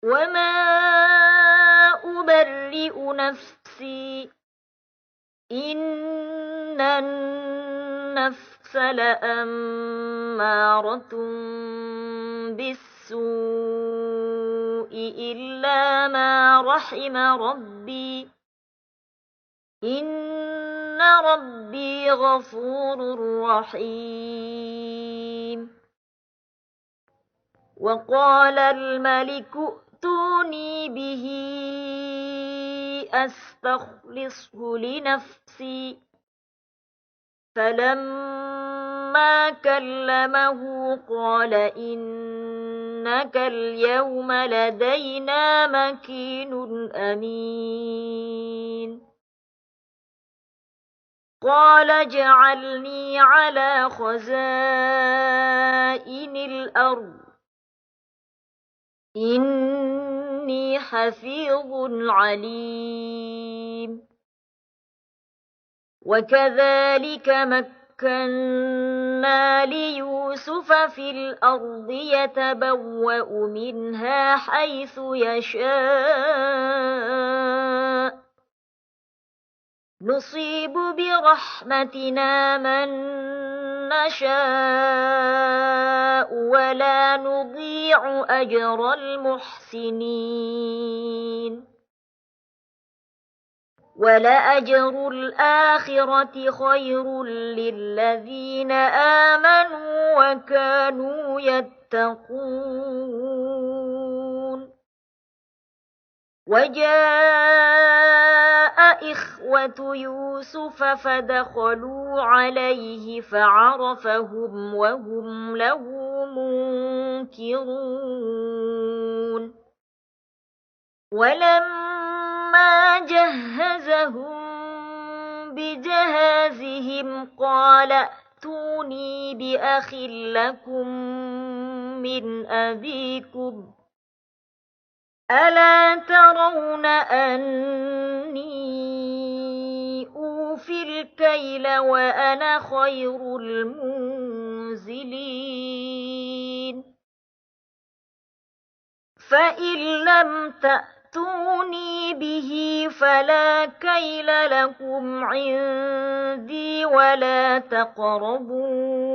وما أبرئ نفسي إن النفس لأمارة بالسوء إلا ما رحم ربي إن ربي غفور رحيم. وقال الملك ائتوني به أستخلصه لنفسي فلما كلمه قال إنك اليوم لدينا مكين أمين. قال اجعلني على خزائن الأرض إني حفيظ عليم. وكذلك مكنا ليوسف في الأرض يتبوأ منها حيث يشاء نصيب برحمتنا من نشاء ولا نضيع أجر المحسنين. ولأجر الآخرة خير للذين آمنوا وكانوا يتقون. وجاء إخوة يوسف فدخلوا عليه فعرفهم وهم له منكرون. ولما جهزهم بجهازهم قال ائتوني بأخ لكم من أبيكم ألا ترون أني أوفي الكيل وأنا خير المنزلين. فإن لم تأتوني به فلا كيل لكم عندي ولا تقربون.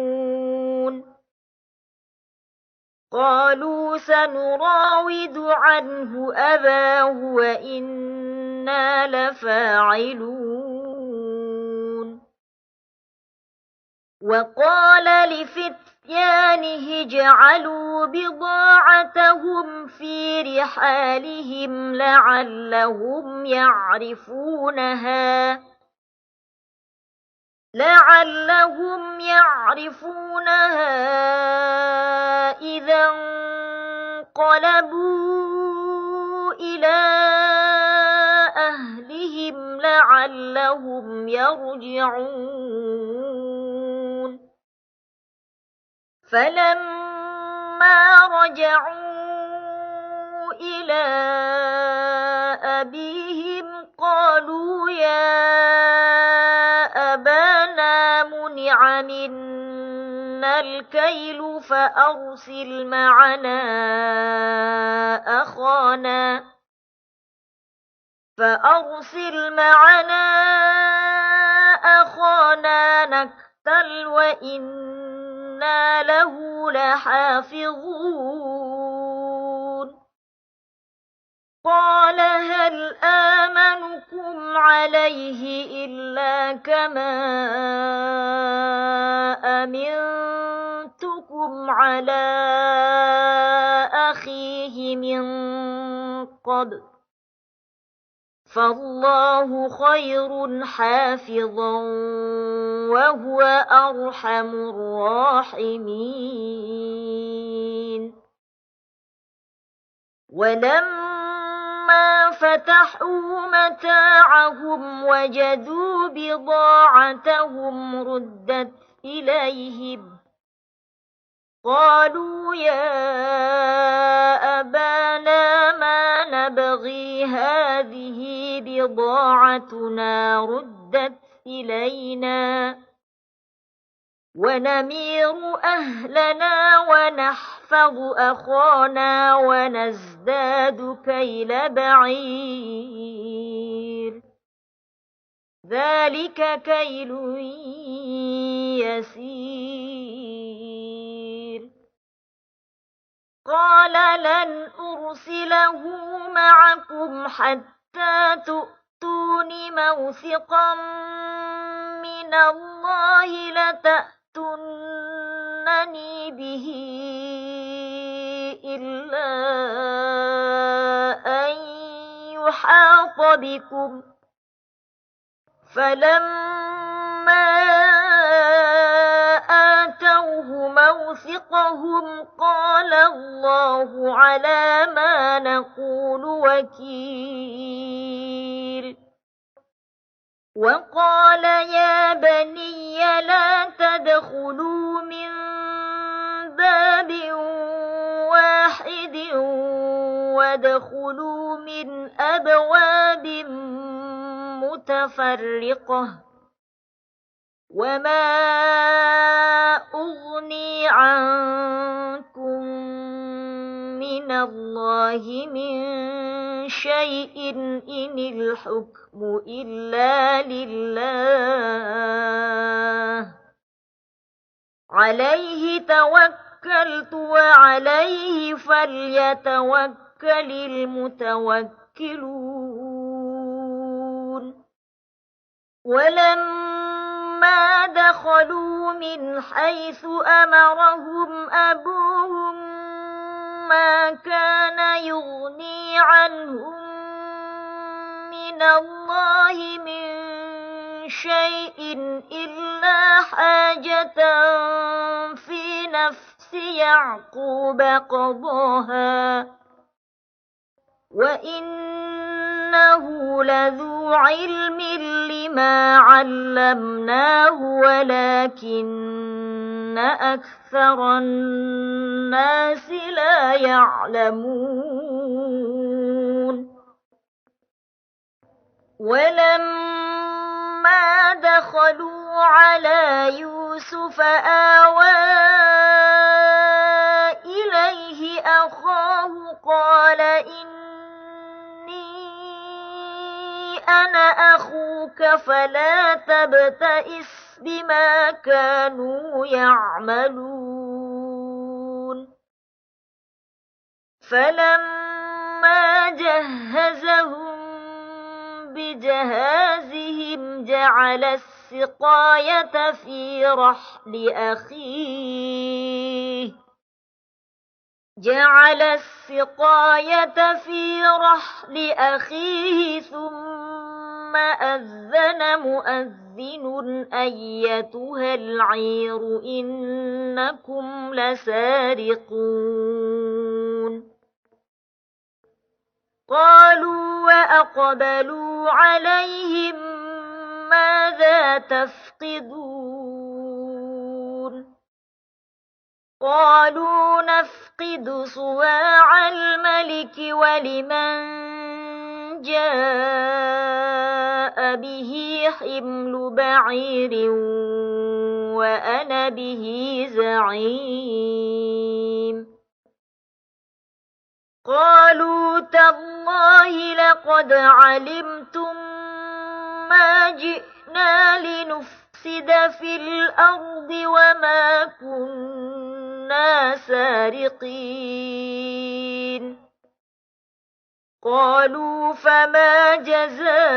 قالوا سنراود عنه أباه وإنا لفاعلون. وقال لفتيانه اجعلوا بضاعتهم في رحالهم لعلهم يعرفونها إذا انقلبوا إلى أهلهم لعلهم يرجعون. فلما رجعوا إلى أبيهم قالوا يا أبانا منع منا الكيل فأرسل معنا أخانا نكتل وإنا له لحافظون. قال هل آمنكم عليه إلا كما أمنتكم على أخيه من قبل فالله خير حافظا وهو أرحم الراحمين. ولما فتحوا متاعهم وجدوا بضاعتهم ردت إليهم قالوا يا أبانا ما نبغي هذه بضاعتنا ردت إلينا ونمير أهلنا ونحفظ أخانا ونزداد كيل بعير ذلك كيل يسير قال لن أرسله معكم حتى تؤتون موثقا من الله لتأتونني به إلا أن يحاط بكم فلما آتوه موثقهم قال الله على ما نقول وكيل وقال يا بني لا تدخلوا من باب واحد وادخلوا من أبواب متفرقة وما أغني عنكم من الله من شيء إن الحكم إلا لله عليه توكلت وعليه فليتوكل المتوكلون ولما دخلوا من حيث أمرهم أبوهم ما كان يغني عنهم من الله من شيء إلا حاجة في نفس يعقوب قضاها وإنه لذو علم لما علمناه ولكن أكثر الناس لا يعلمون ولما دخلوا على يوسف آوى إليه أخاه قال إني أنا أخوك فلا تبتئس بما كانوا يعملون فلما جهزهم بجهازهم جعل السقاية في رحل أخيه ثم أذن مؤذن أيتها العير إنكم لسارقون قالوا وأقبلوا عليهم ماذا تفقدون قالوا نفقد صواع الملك ولمن جاء به حمل بعير وأنا به زعيم قالوا تالله لقد علمتم ما جئنا لنفسد في الأرض وما كنا سارقين قالوا فما جزاؤه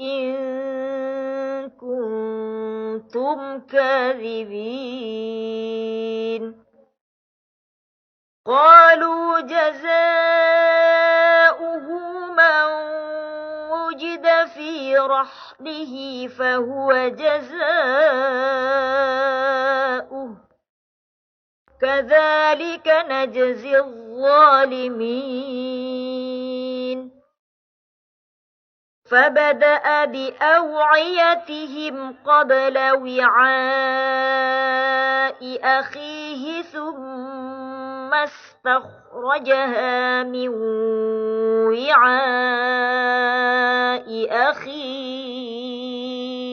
إن كنتم كاذبين قالوا جزاؤه من وجد في رحله فهو جزاؤه كذلك نجزي الظالمين فبدأ بأوعيتهم قبل وعاء أخيه ثم استخرجها من وعاء أخيه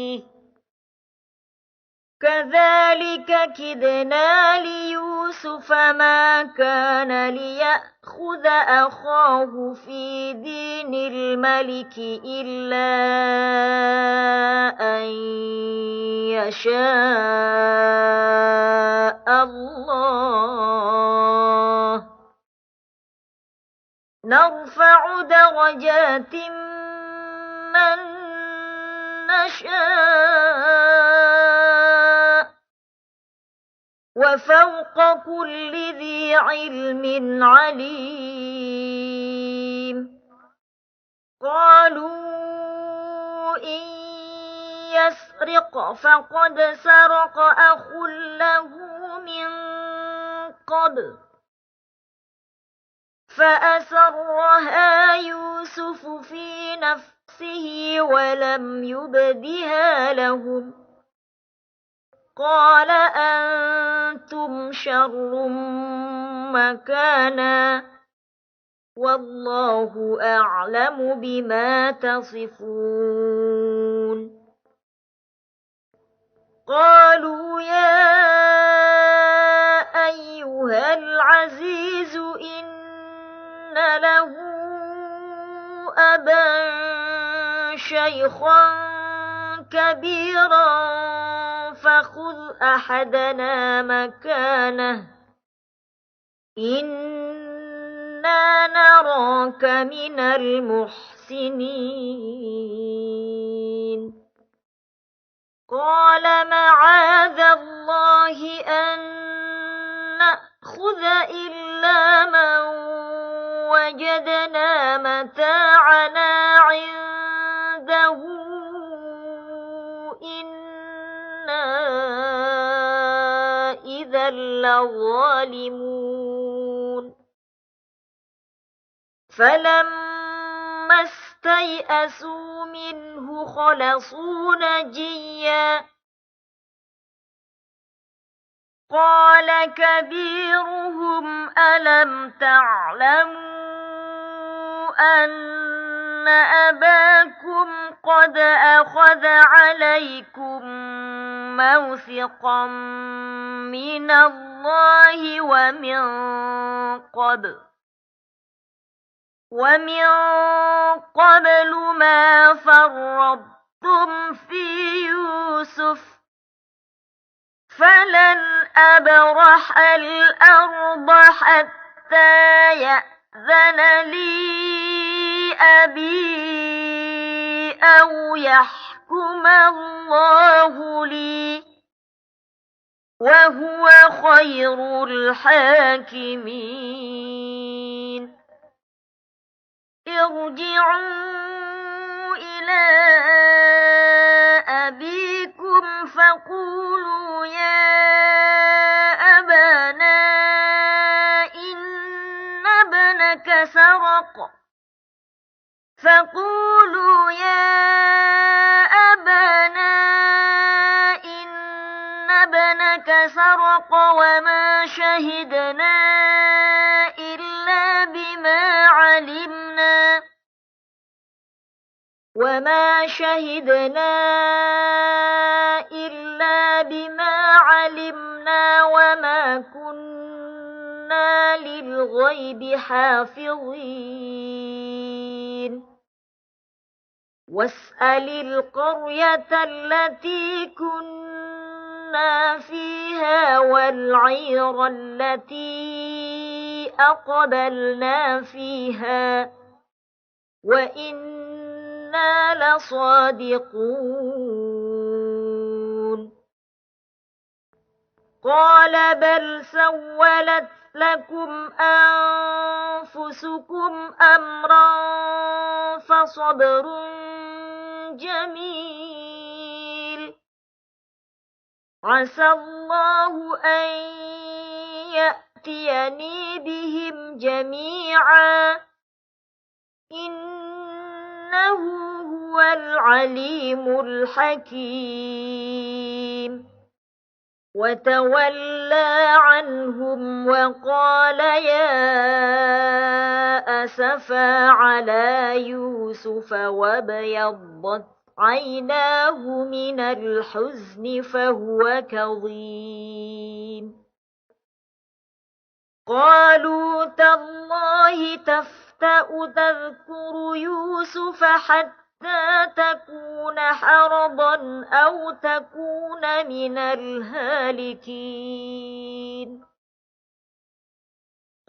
كذلك كدنا ليوسف ما كان ليأخذ أخاه في دين الملك إلا أن يشاء الله نرفع درجات من نشاء وفوق كل ذي علم عليم قالوا إن يسرق فقد سرق أخ له من قبل فأسرها يوسف في نفسه ولم يبدها لهم قال أنتم شر مكانا والله أعلم بما تصفون قالوا يا أيها العزيز إن له أبا شيخا كبيرا فخذ أحدنا مكانه إنا نراك من المحسنين قال معاذ الله أن نأخذ إلا من وجدنا متاعنا عنده إنا إذا لظالمون فلما استيئسوا منه خلصوا نجيا قال كبيرهم ألم تعلموا أن أباكم قد أخذ عليكم موثقا من الله ومن قبل ما فرطتم في يوسف فلن أبرح الأرض حتى يأذن لي أبي أو يحكم الله لي وهو خير الحاكمين ارجعوا إلى أبيكم فقولوا يا أبانا إن ابنك سرق وما شهدنا إلا بما علمنا وما كنا للغيب حافظين واسأل القرية التي كنا فيها والعير التي أقبلنا فيها وإنا لصادقون قال بل سولت لكم أنفسكم أمرا فصبر جميل عسى الله أن يأتيني بهم جميعا إنه هو العليم الحكيم وتولى عنهم وقال يا أسفا على يوسف وابيضت عيناه من الحزن فهو كظيم قالوا تالله تفتأ تذكر يوسف حتى تكون حرضا أو تكون من الهالكين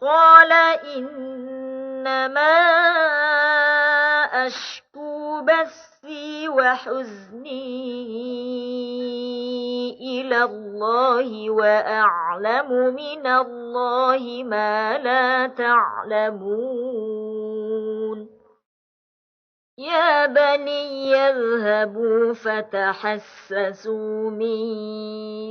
قال إنما أشكو بثي وحزني إلى الله وأعلم من الله ما لا تعلمون يا بني يذهبوا فتحسسوا من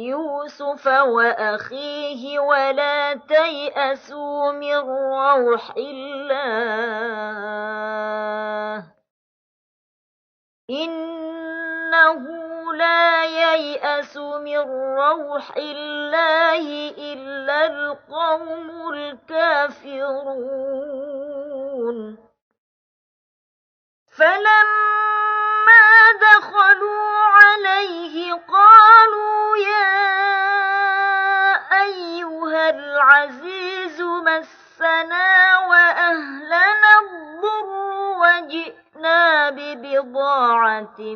يوسف وأخيه ولا تيأسوا من روح الله إنه لا ييأس من روح الله إلا القوم الكافرون فلما دخلوا عليه قالوا يا أيها العزيز مسنا وأهلنا الضر وجئنا ببضاعة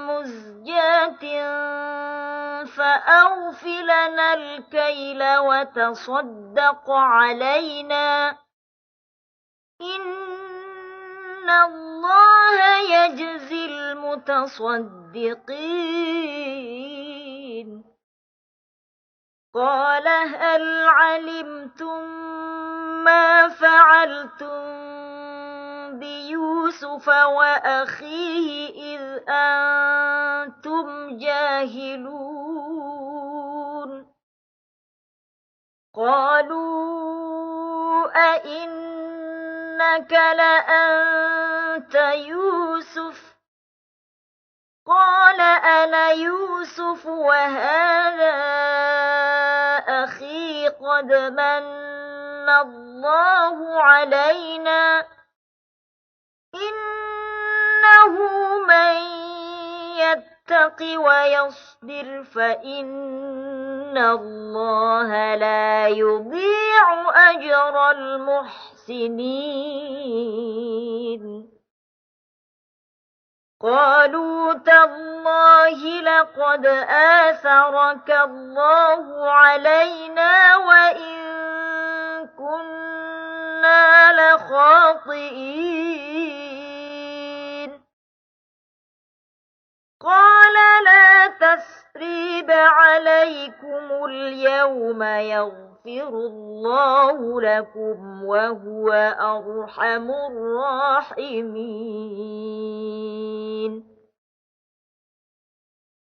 مزجاة فأوف لنا الكيل وتصدق علينا إن الله يجزي المتصدقين قال هل علمتم ما فعلتم بيوسف وأخيه إذ أنتم جاهلون قالوا أئنك لأنت يوسف قال أنا يوسف وهذا أخي قد من الله علينا إنه من يتق ويصبر فإن الله لا يضيع أجر المحسنين قالوا تالله لقد آثرك الله علينا وإن كنا لخاطئين قال لا تثريب عليكم اليوم يغفر الله لكم وهو أرحم الراحمين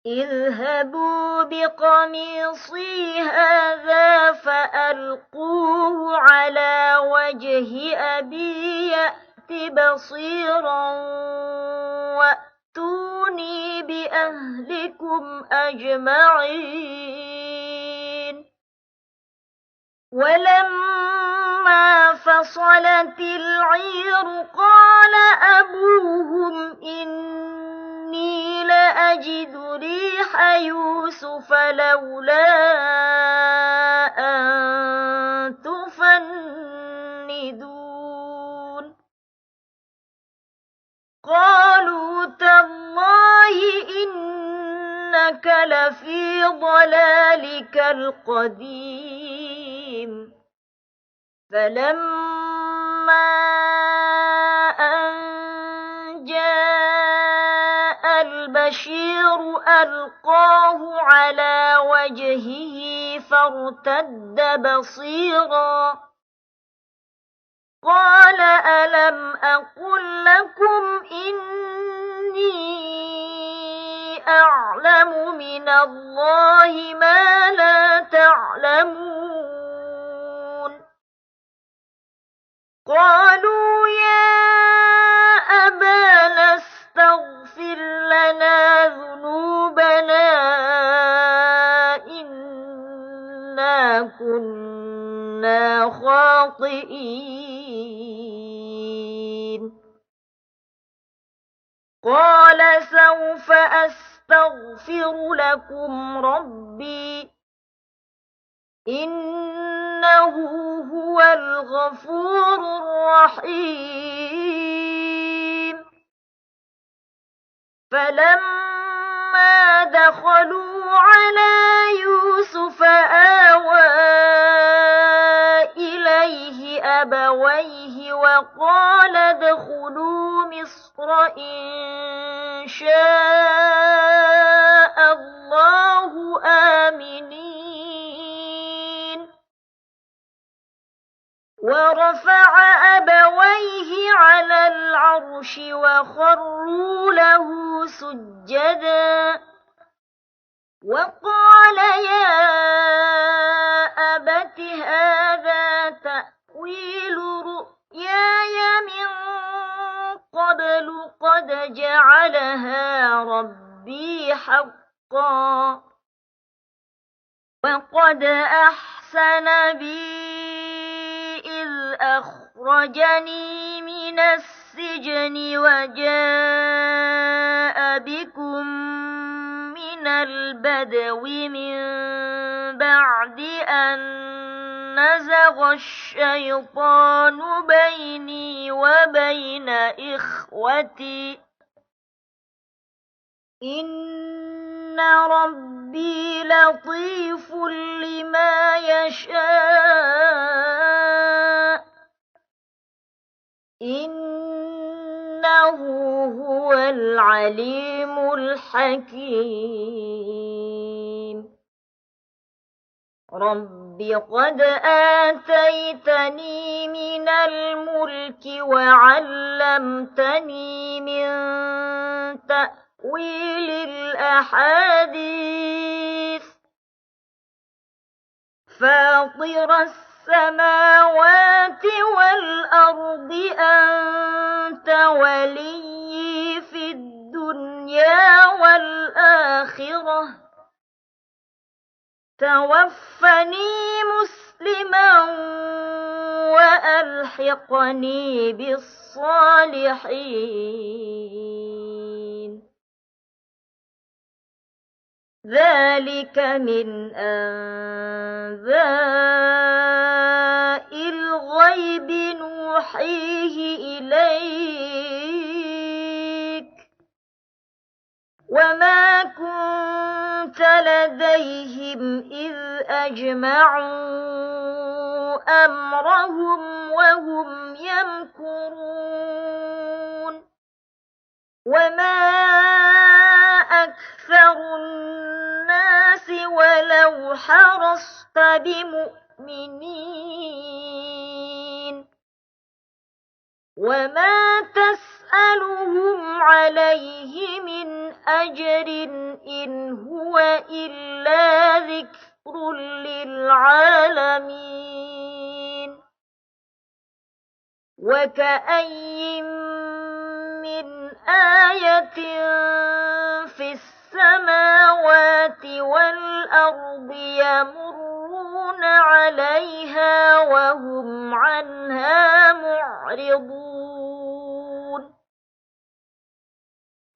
اذهبوا بقميصي هذا فألقوه على وجه أبي يأت بصيرا وأتوني بأهلكم أجمعين ولما فصلت العير قال أبوهم إني لأجد ريح يوسف لولا أن تفندون قالوا تالله إنك لفي ضلالك القديم فلما أن جاء البشير ألقاه على وجهه فارتد بصيرا قال ألم أقل لكم إني أعلم من الله ما لا تعلمون قالوا يا أبانا استغفر لنا ذنوبنا إنا وما كنا خاطئين قال سوف أستغفر لكم ربي إنه هو الغفور الرحيم فلما دخلوا على يوسف آوى إليه أبويه وقال ادخلوا مصر إن شاء الله آمنين ورفع أبويه على العرش وخروا له سجدا وقال يا أبت هذا تأويل رؤياي من قبل قد جعلها ربي حقا وقد أحسن بي إذ أخرجني من السجن وجاء بكم من البدو من بعد أن نزغ الشيطان بيني وبين إخوتي إن ربي لطيف لما يشاء إنه هو العليم الحكيم رب قد آتيتني من الملك وعلمتني من تأويل الأحاديث فاطر السماوات والأرض أنت ولي في الدنيا والآخرة توفني مسلما وألحقني بالصالحين ذلك من أنباء الغيب نوحيه إليك وما كنت لديهم إذ أجمعوا أمرهم وهم يمكرون وما أكثر الناس ولو حرصت بمؤمنين وما تسألهم عليه من أجر إن هو إلا ذكر للعالمين وكأي من آية في السماوات والأرض يمرون عليها وهم عنها معرضون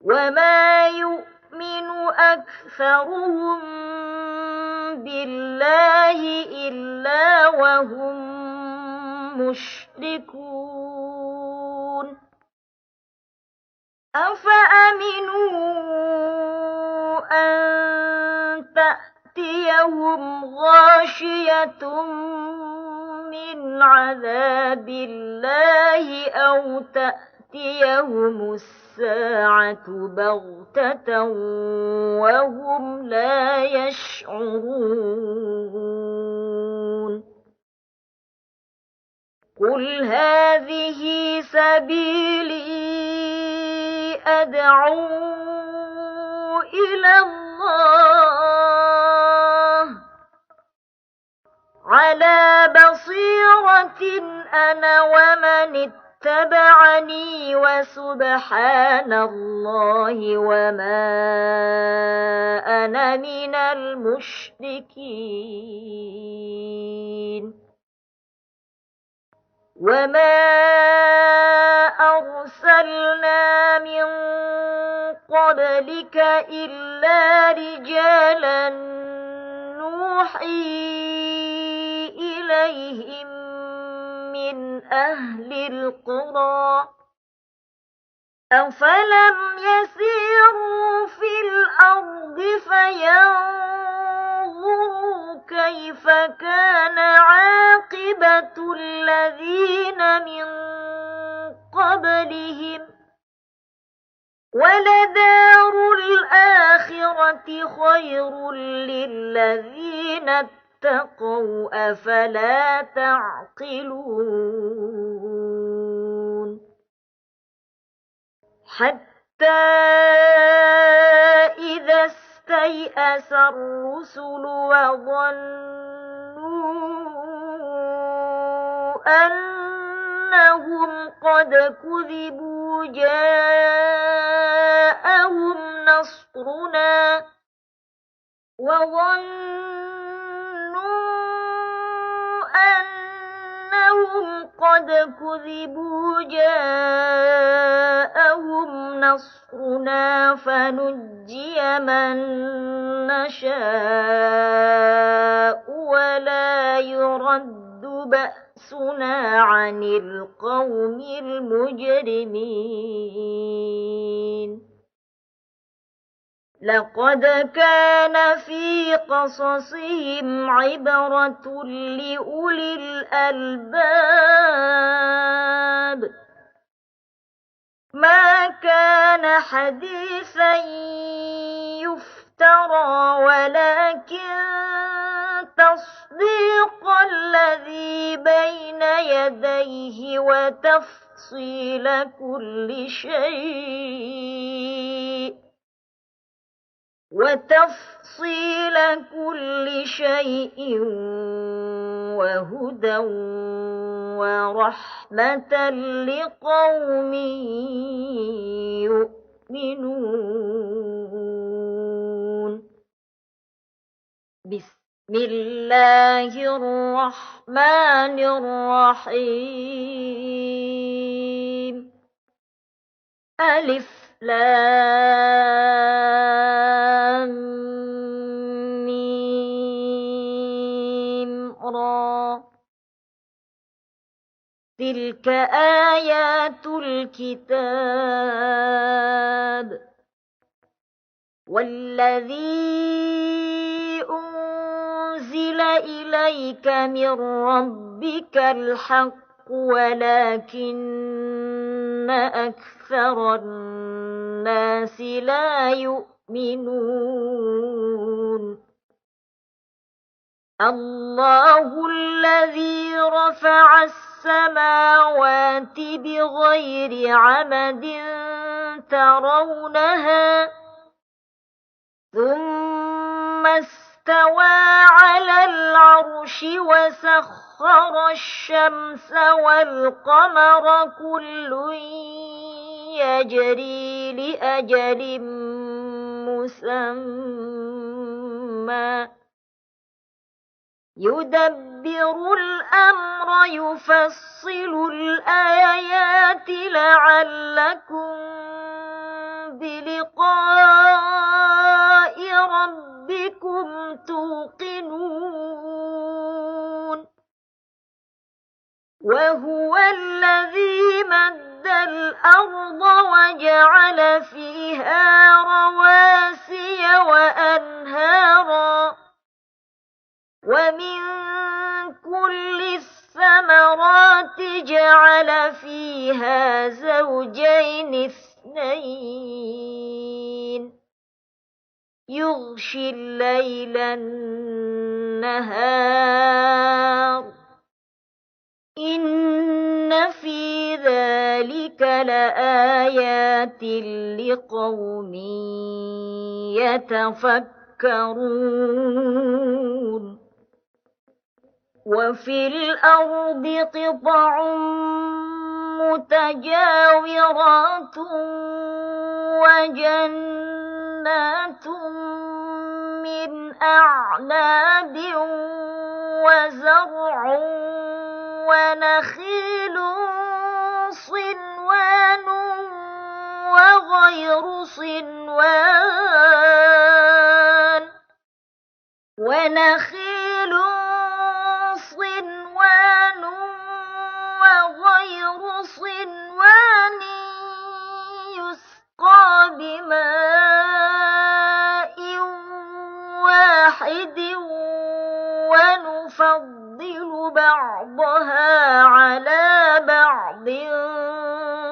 وما يؤمن أكثرهم بالله إلا وهم مشركون أفأمنوا أن تأتيهم غاشية من عذاب الله أو تأتيهم الساعة بغتة وهم لا يشعرون قل هذه سبيلي أدعو إلى الله على بصيرة أنا ومن اتبعني وسبحان الله وما أنا من المشركين وما أرسلنا من قبلك إلا رجالا نوحي إليهم من أهل القرى أفلم يسيروا في الأرض فينظروا كيف كان عاقبة الذين من قبلهم ولدار الآخرة خير للذين اتقوا أفلا تعقلون حتى إذا استيأس الرسل وظنوا أنهم قد كذبوا جاءهم نصرنا فنجي من نشاء ولا يرد بأسنا عن القوم المجرمين لقد كان في قصصهم عبرة لأولي الألباب ما كان حديثا يفترى ولكن تصديق الذي بين يديه وتفصيل كل شيء وهدى ورحمة لقوم يؤمنون بسم الله الرحمن الرحيم ألف لام ميم را تلك آيات الكتاب والذي أنزل إليك من ربك الحق ولكن أكثر الناس لا يؤمنون الله الذي رفع السماوات بغير عمد ترونها ثم استوى على العرش وسخر الشمس والقمر كل يجري لأجل مسمى يدبر الأمر يفصل الآيات لعلكم بلقاء ربكم توقنون وهو الذي مد الأرض وجعل فيها رواسي وأنهارا ومن كل الثمرات جعل فيها زوجين اثنين يغشي الليل النهار إن في ذلك لآيات لقوم يتفكرون وفي الأرض قطع متجاورات وجنات من أعناب وزرع ونخيل صنوان وغير صنوان يسقى بماء واحد ونفضل بعضها على بعض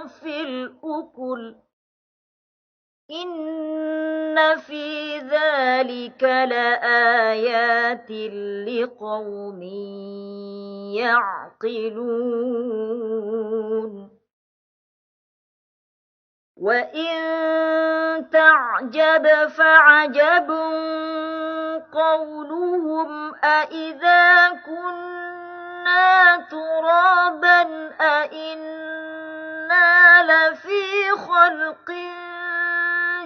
في الأكل إن في ذلك لآيات لقوم يعقلون وإن تعجب فعجب قولهم أإذا كنا ترابا أإنا لفي خلق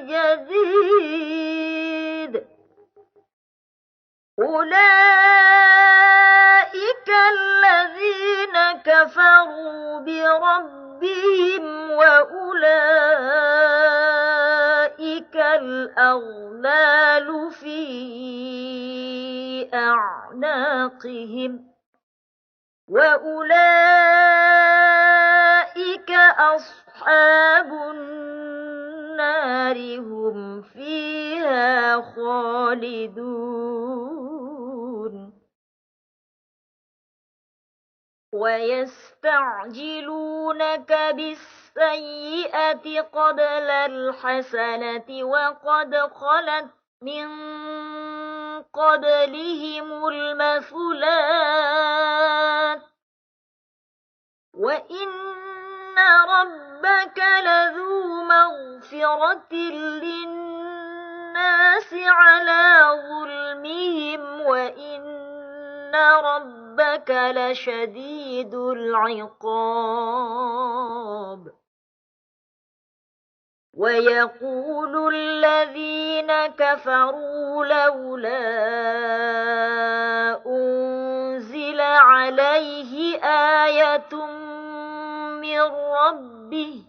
جديد أولئك الذين كفروا بربهم وأولئك الأغلال في أعناقهم وأولئك أصحاب النار هم فيها خالدون ويستعجلونك بالسيئة قبل الحسنة وقد خلت من قبلهم المثلات وإن ربك لذو مغفرة للناس على ظلمهم وإن ربك لشديد العقاب ويقول الذين كفروا لولا أنزل عليه آية من ربه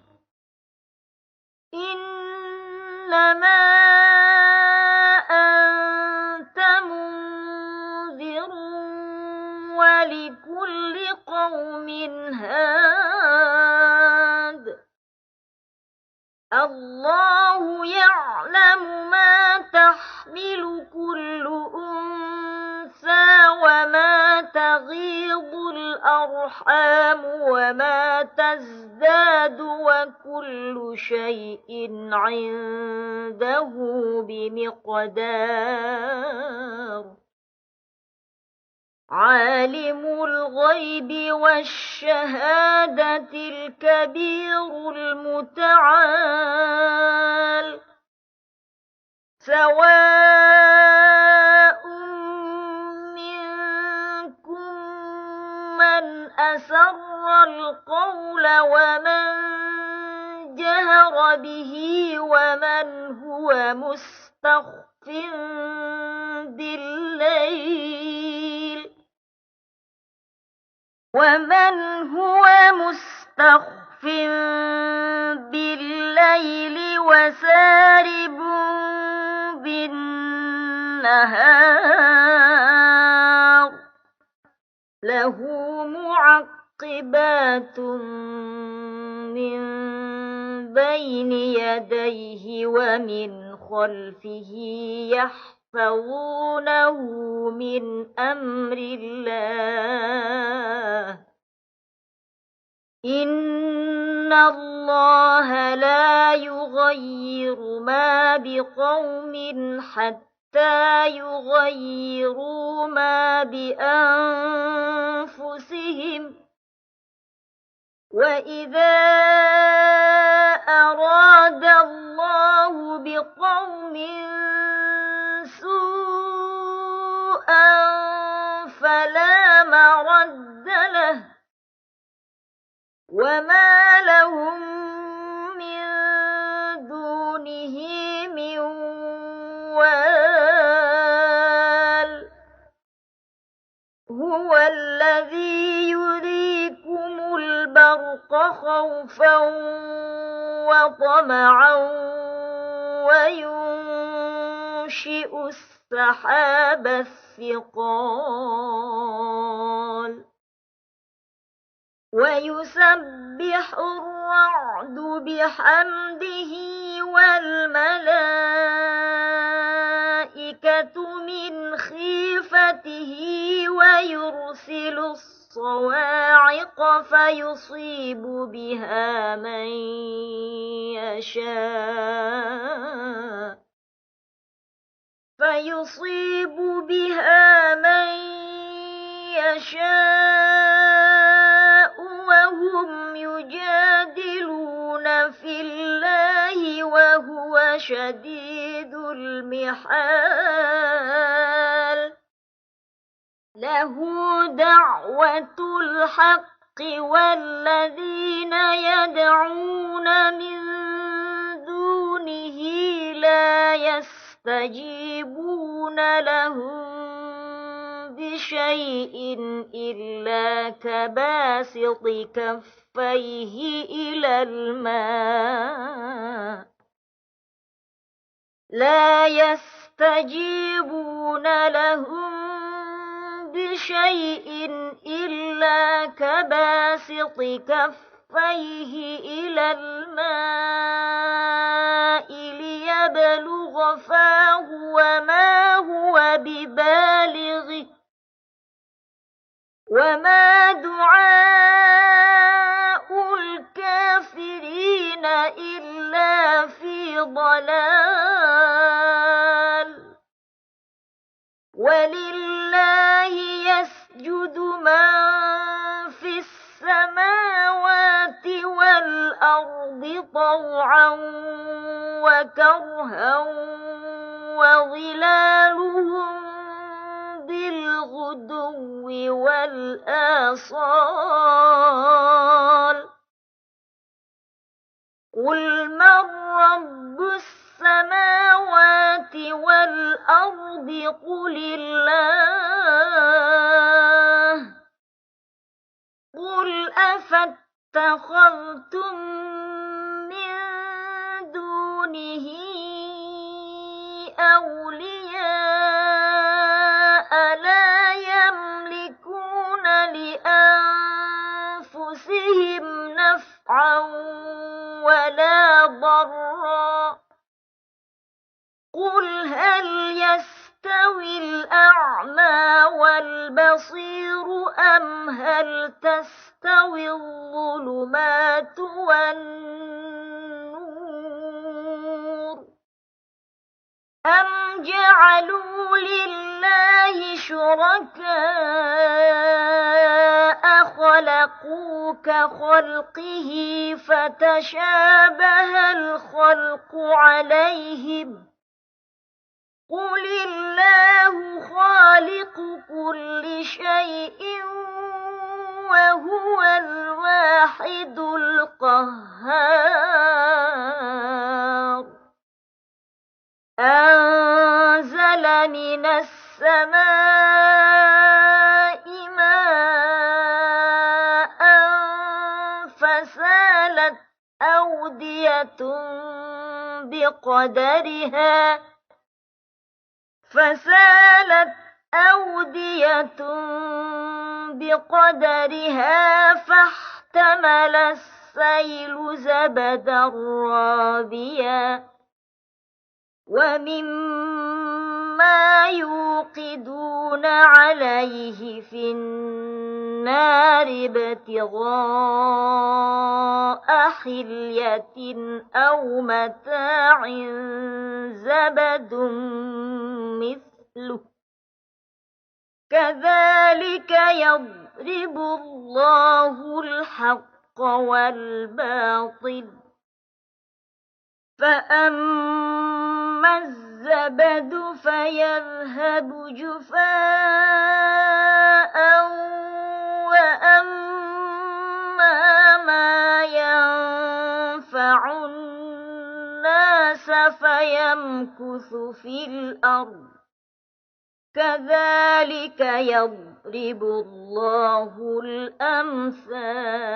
إنما أنت منذر ولكل قوم هاد الله يعلم ما تحمل كل أنثى وما تغيض الأرحام وما تزداد وكل شيء عنده بمقدار عالم الغيب والشهادة الكبير المتعال سواء منكم من أسر القول ومن جهر به ومن هو مستخف بالليل وسارب بالنهار له معقبات من بين يديه ومن خلفه يحفظونه من أمر الله إن الله لا يغير ما بقوم حتى يغيروا ما بأنفسهم وإذا أراد الله بقوم سوءا فلا مرد له وما لهم من دونه من وال هو الذي يريكم البرق خوفا وطمعا وينشئ السحاب الثقال ويسبح الرعد بحمده والملائكة من خيفته ويرسل الصواعق فيصيب بها من يشاء وهم يجادلون في الله وهو شديد المحال له دعوة الحق والذين يدعون من دونه لا يستجيبون لهم بشيء إلا كباسط كفيه إلى الماء لا يستجيبون لهم بشيء إلا كباسط كفيه إلى الماء ليبلغ فاه وما هو ببالغه وما دعاء الكافرين إلا في ضلال ولله يسجد من في السماوات والأرض طوعا وكرها وظلالهم بالغدو والآصال قل من رب السماوات والأرض قل الله قل أفاتخذتم من دونه أولياء لا يملكون لأنفسهم نفعا ولا ضرا قل هل يستوي الأعمى والبصير أم هل تستوي الظلمات والنور أم جعلوا لله شركاء خلقوا كخلقه فتشابه الخلق عليهم قل الله خالق كل شيء وهو الواحد القهار أنزل من السماء ماء فسالت أودية بقدرها فاحتمل السيل زبدا رابيا ومما يوقدون عليه في النار ابتغاء حلية أو متاع زبد مثله كذلك يضرب الله الحق والباطل فأما الزبد فيذهب جفاء وأما ما يمكث في الأرض كذلك يضرب الله الأمثال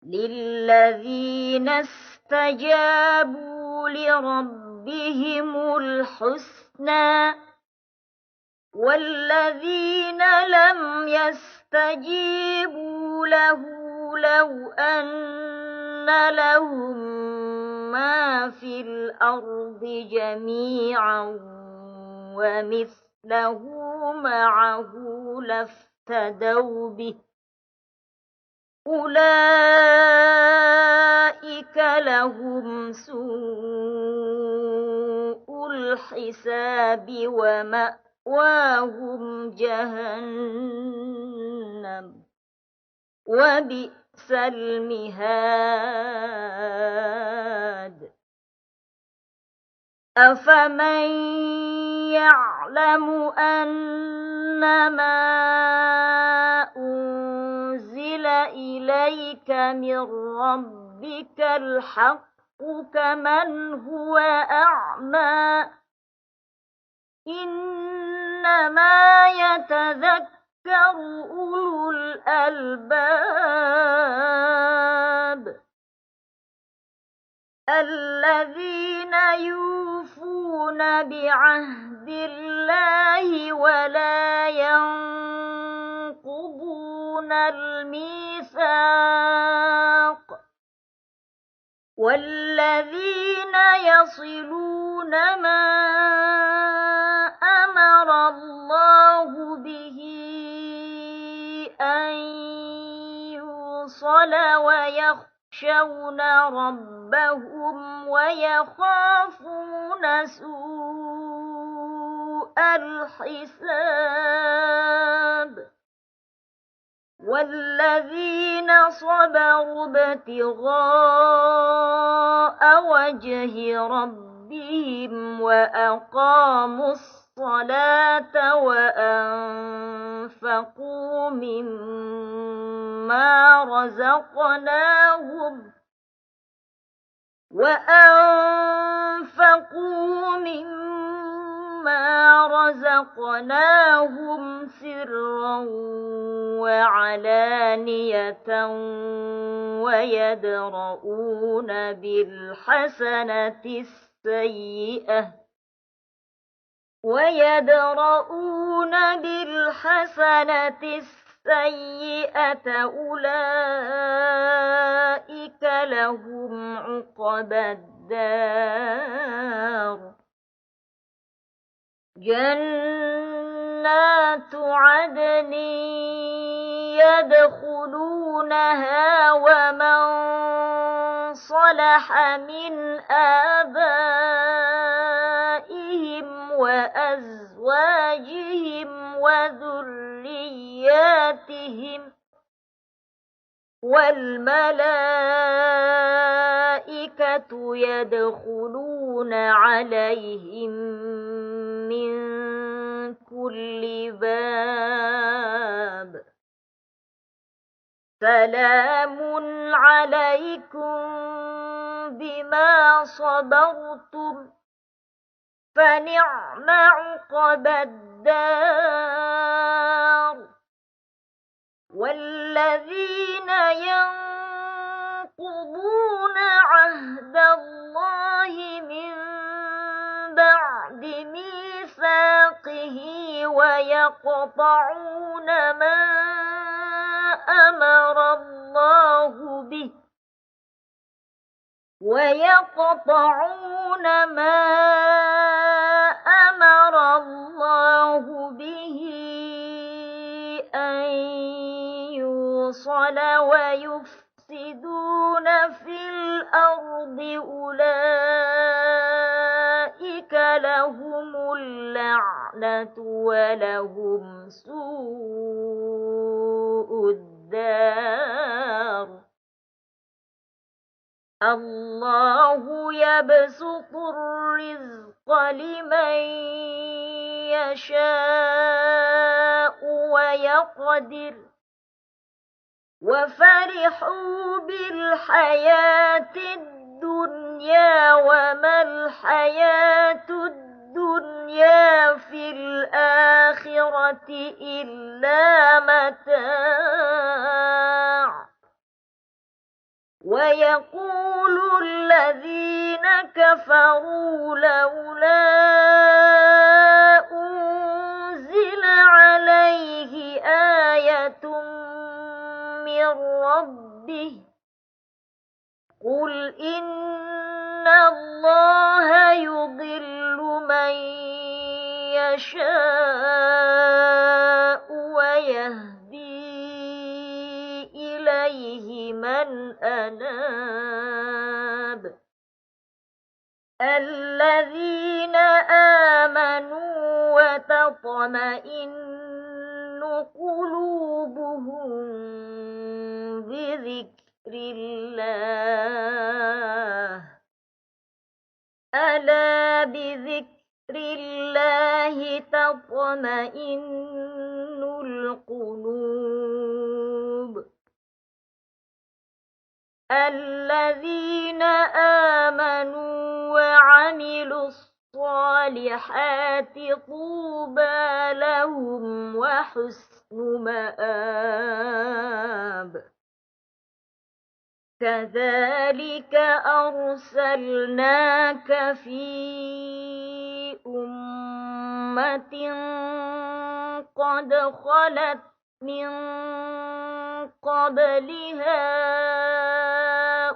للذين استجابوا لربهم الحسنى والذين لم يستجيبوا له لو أن لهم ما في الأرض جميعا ومثله معه لافتدوا به أولئك لهم سوء الحساب ومأواهم جهنم وبئس المهاد أفمن يعلم أنما أنزل إليك من ربك الحق كمن هو أعمى إنما يتذكر أولو الألباب الذين يوفون بعهد الله ولا ينقضون الميثاق والذين يصلون ما أمر الله به أن يوصل ويخشون ربهم ويخافون سوء الحساب والذين صبروا ابتغاء وجه ربهم وأقاموا الصلاة وأنفقوا مما رزقناهم سرا وعلانية ويدرؤون بالحسنة السيئة أولئك لهم عقبى الدار جنات عدن يدخلونها ومن صلح من آبائهم وأزواجهم وذرياتهم والملائكة يدخلون عليهم من كل باب سلام عليكم بما صبرتم فنعم عقبى الدار والذين ينقضون عهد الله من بعد ميثاقه ويقطعون ما أمر الله به أن يوصل ويفسدون في الأرض أولئك لهم اللعنة ولهم سوء الدار الله يبسط الرزق لمن يشاء ويقدر وفرحوا بالحياة الدنيا وما الحياة الدنيا في الآخرة إلا متاع ويقول الذين كفروا لولا أنزل عليه آية من ربه قل إن الله يضل من يشاء ويهدي إليه من أناب الذين آمنوا وتطمئن قلوبهم بذكر الله ألا بذكر الله تطمئن القلوب الذين آمنوا وعملوا الصالحات طوبى لهم وحسن مآب كذلك أرسلناك في أمة قد خلت من قبلها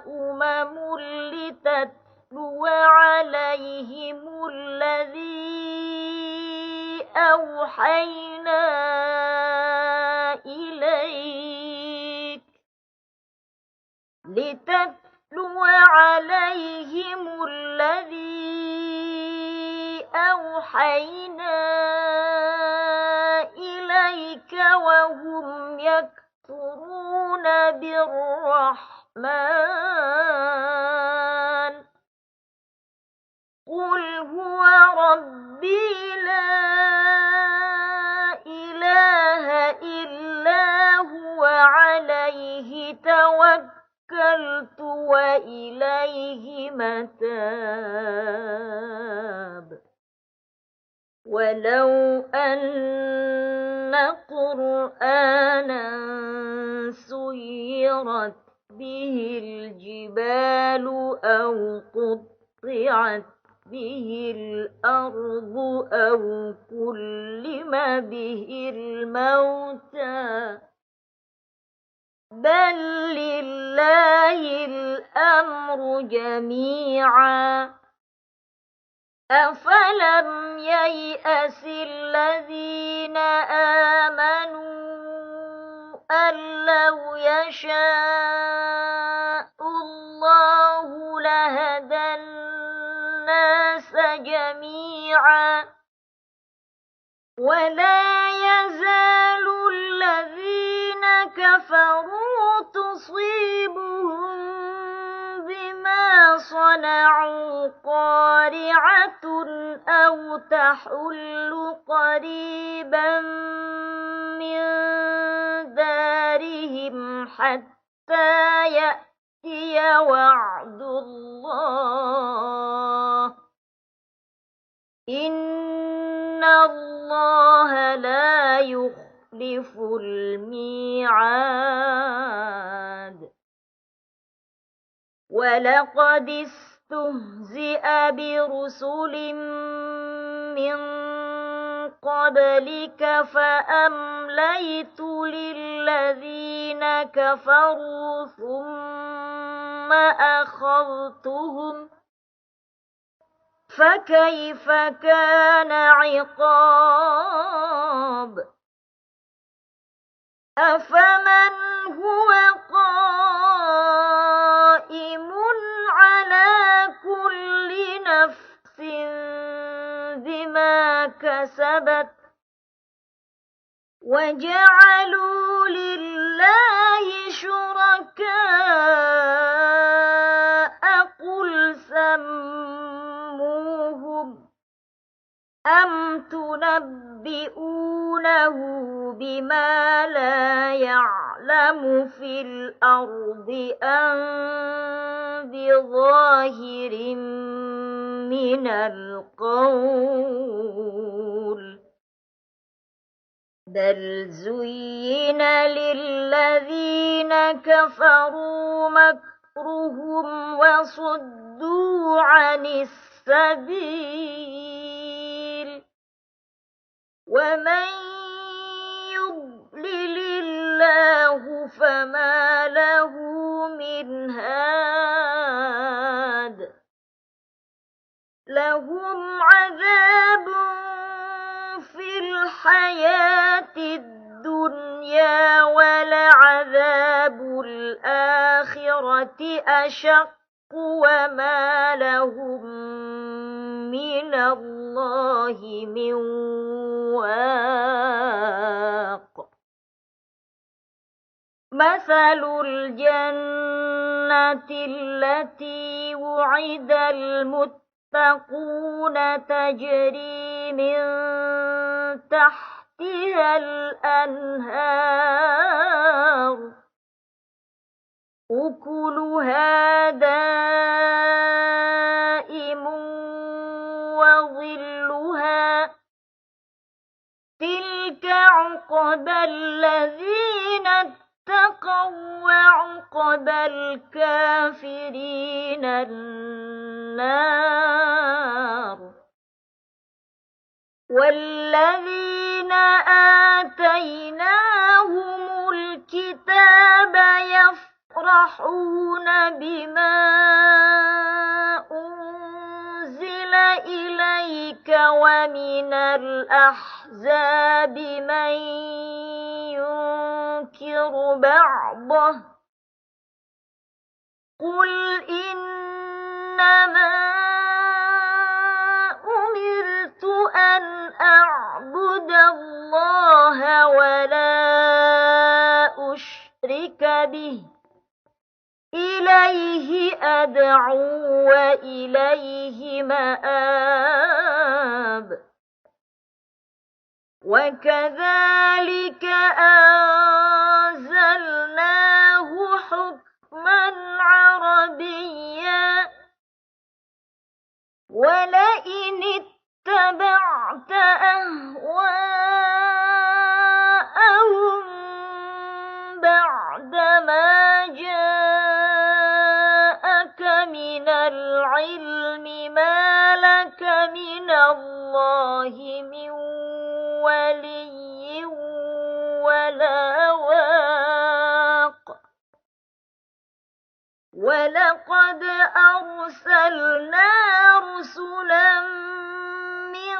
أمم لتتلو عليهم الذي أوحينا إليك وهم يكفرون بالرحمن قل هو ربي لا إله إلا هو عليه توكلت وإليه متاب ولو أن قرآنا سيرت به الجبال أو قطعت به الأرض أو كلم به الموتى بل لله الأمر جميعا أفلم ييأس الذين آمنوا أن لو يشاء الله لهدى الناس جميعا ولا يزال الذين كفروا تصيبهم بما صنعوا قارعة أو تحل قريبا من دارهم حتى يأتي وعد الله إن الله لا يخلف الميعاد ولقد استهزئ برسل من قبلك فأمليت للذين كفروا ثم أخذتهم فكيف كان عقاب أفمن هو قائم على كل نفس بما كسبت وجعلوا لله شركاء قل سموهم أم تنبئون ينبئونه بما لا يعلم في الأرض أم بظاهر من القول بل زين للذين كفروا مكرهم وصدوا عن السبيل ومن يضلل الله فما له من هاد لهم عذاب في الحياة الدنيا ولعذاب الآخرة أشق وما لهم من الله من واق مثل الجنة التي وعد المتقون تجري من تحتها الأنهار أكلها دائم وظلها تلك عقبى الذين اتقوا وعقبى الكافرين النار والذين آتيناهم الكتاب يفرحون بما أنزل إليك ومن الأحزاب من ينكر بعضه قل إنما أمرت أن أعبد الله ولا أشرك به إليه أدعو وإليه مآب وكذلك أنزلناه حكما عربيا ولئن اتبعت أهواءهم بعدما جاءك من العلم ما لك من الله من ولي ولا واق ولقد أرسلنا رسلا من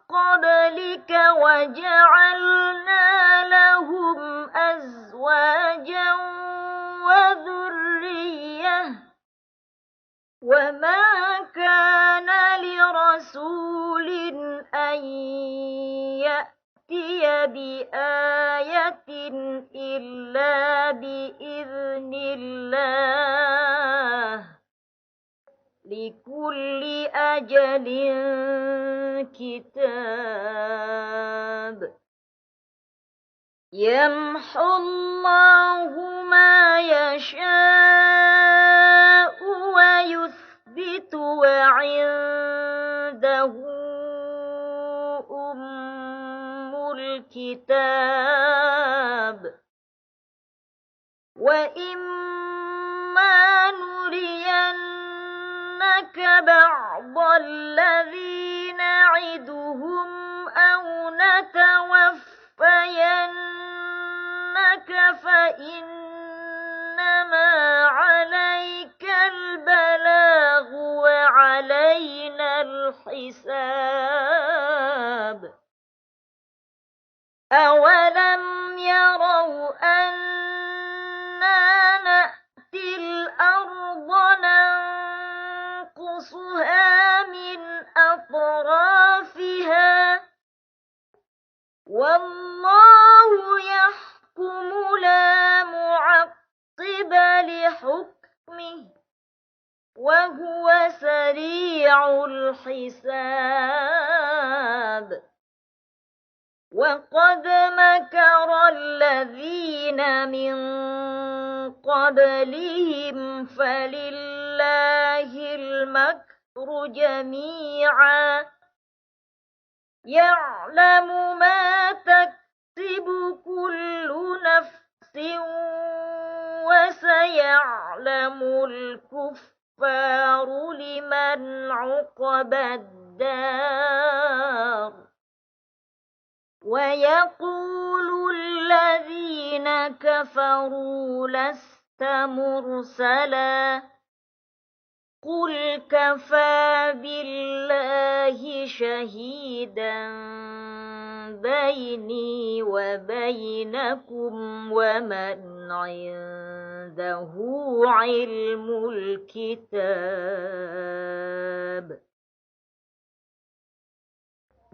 قبلك وجعلنا لهم أزواجا وذرية وما كان لرسول أن يأتي بآية إلا بإذن الله لكل أجل كتاب يمحو الله ما يشاء ويثبت وعنده أم الكتاب وإما نرينك بعض الذي نعدهم أو نتوفينك فإنما عليك البلاغ وعلينا الحساب أولم يروا أنا نأتي الأرض ننقصها من أطرافها والله يحكم لا معقب لحكمه وهو سريع الحساب وقد مكر الذين من قبلهم فلله المكر جميعا يعلم ما تكسب كل نفس وسيعلم الكفار لمن عقبى الدار ويقول الذين كفروا لست مرسلا قل كفى بالله شهيدا بيني وبينكم ومن عنده علم الكتاب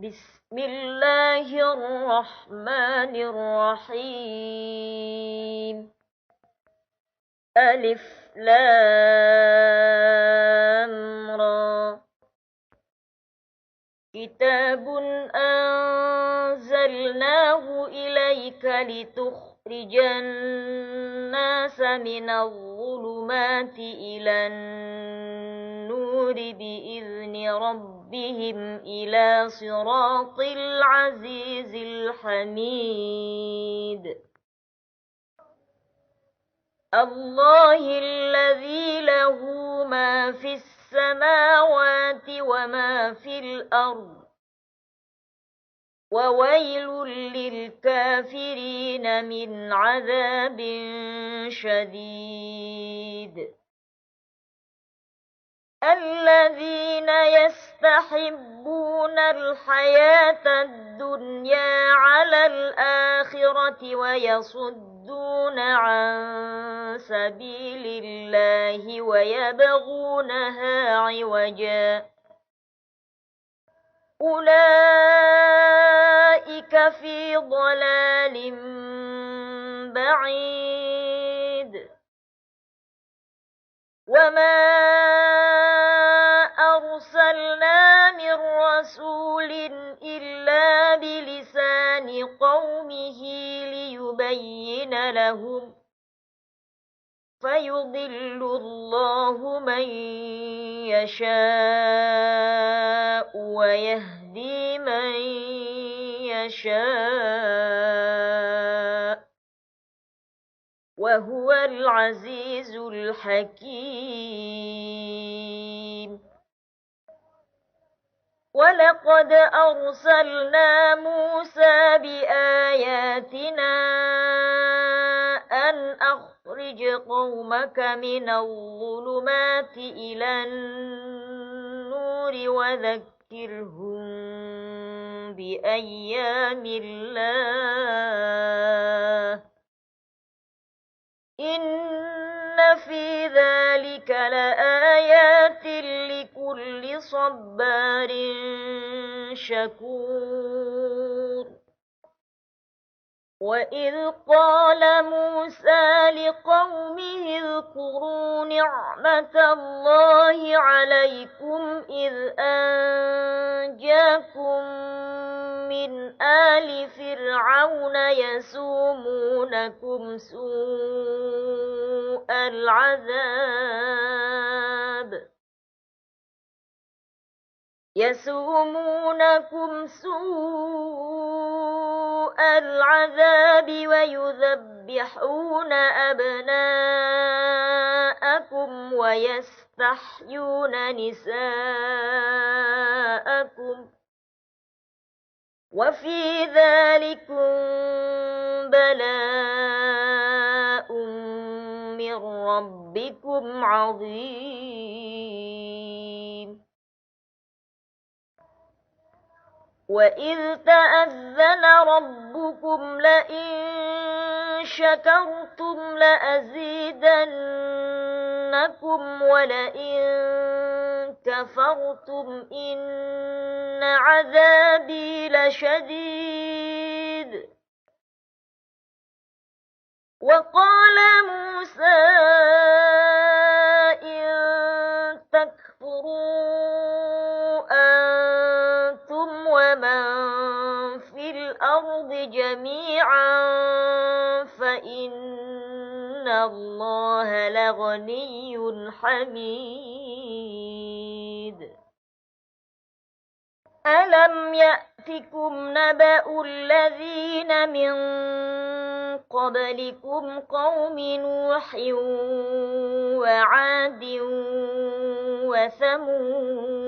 بسم الله الرحمن الرحيم ألف لام را كتاب أنزلناه إليك لتخرج الناس من الظلمات إلى النور بإذن ربهم إلى صراط العزيز الحميد الله الذي له ما في السماوات وما في الأرض وويل للكافرين من عذاب شديد الذين يستحبون الحياة الدنيا على الآخرة ويصدون عن سبيل الله ويبغونها عوجا أولئك في ضلال بعيد وما أرسلنا من رسول إلا بلسان قومه ليبين لهم فيضل الله من يشاء ويهدي من يشاء وهو العزيز الحكيم ولقد أرسلنا موسى بآياتنا أن أخرج قومك من الظلمات إلى النور وذكرهم بأيام الله إن في ذلك لآيات لكل صبار شكور وإذ قال موسى لقومه اذكروا نعمة الله عليكم إذ أنجاكم من آل فرعون يسومونكم سوء العذاب ويذبحون أبناءكم ويستحيون نساءكم وفي ذلكم بلاء من ربكم عظيم وإذ تأذن ربكم لئن شكرتم لأزيدنكم ولئن كفرتم إن عذابي لشديد وقال موسى إن تكفروا أنتم ومن في الأرض جميعا فإن الله لغني حميد ألم يأتكم نبأ الذين من قبلكم قوم نوح وعاد وثمود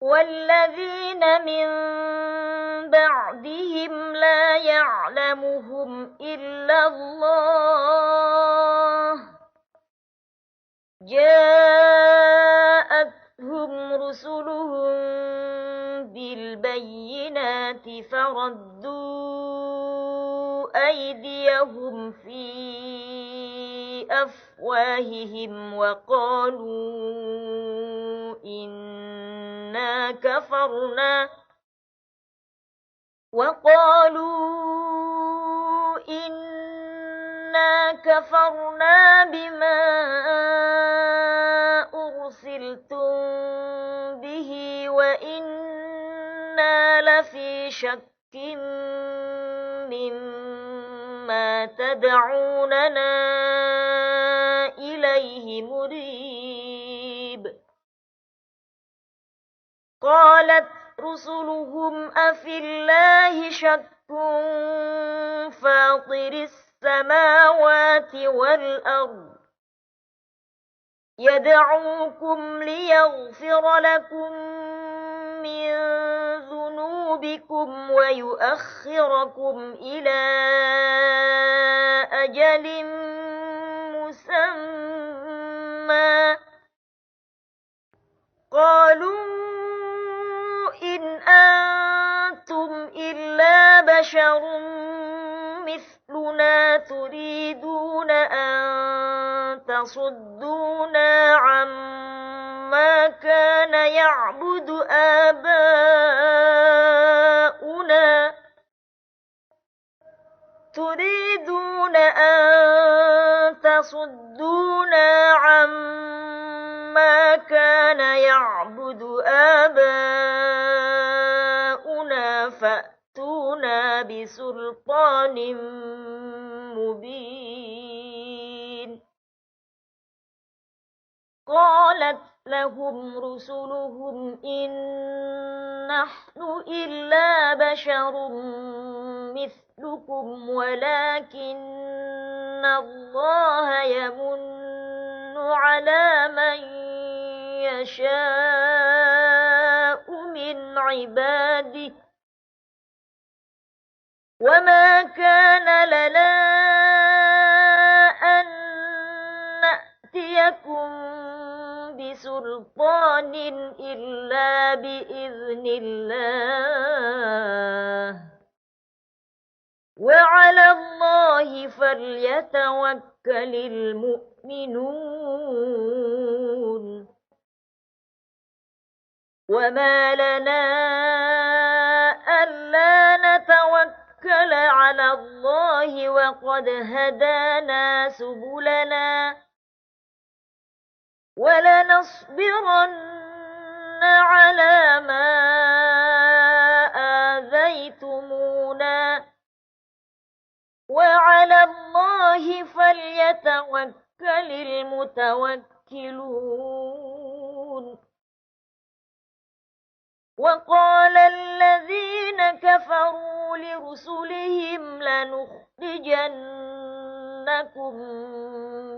والذين من بعدهم لا يعلمهم إلا الله جاءتهم رسلهم بالبينات فردوا أيديهم في أفواههم وقالوا إنا كفرنا بما أرسلتم به وإنا لفي شك مما تدعوننا إليه مريب قالت رسلهم أفي الله شك فاطر السماوات والأرض يدعوكم ليغفر لكم من ذنوبكم ويؤخركم إلى أجل مسمى قالوا إن أنتم إلا بشر مثلنا تريدون أن تصدونا عما كان يعبد آباؤنا فأتونا بسلطان مبين قالت لهم رسلهم إن نحن إلا بشر مثلكم ولكن الله يمن على من يشاء من عباده وما كان لنا أن نأتيكم بسلطان إلا بإذن الله وعلى الله فليتوكل المؤمنون وما لنا ألا نتوكل على الله وقد هدانا سبلنا ولنصبرن على ما آذيتمونا وعلى الله فليتوكل المتوكلون وقال الذين كفروا لرسلهم لنخرجنكم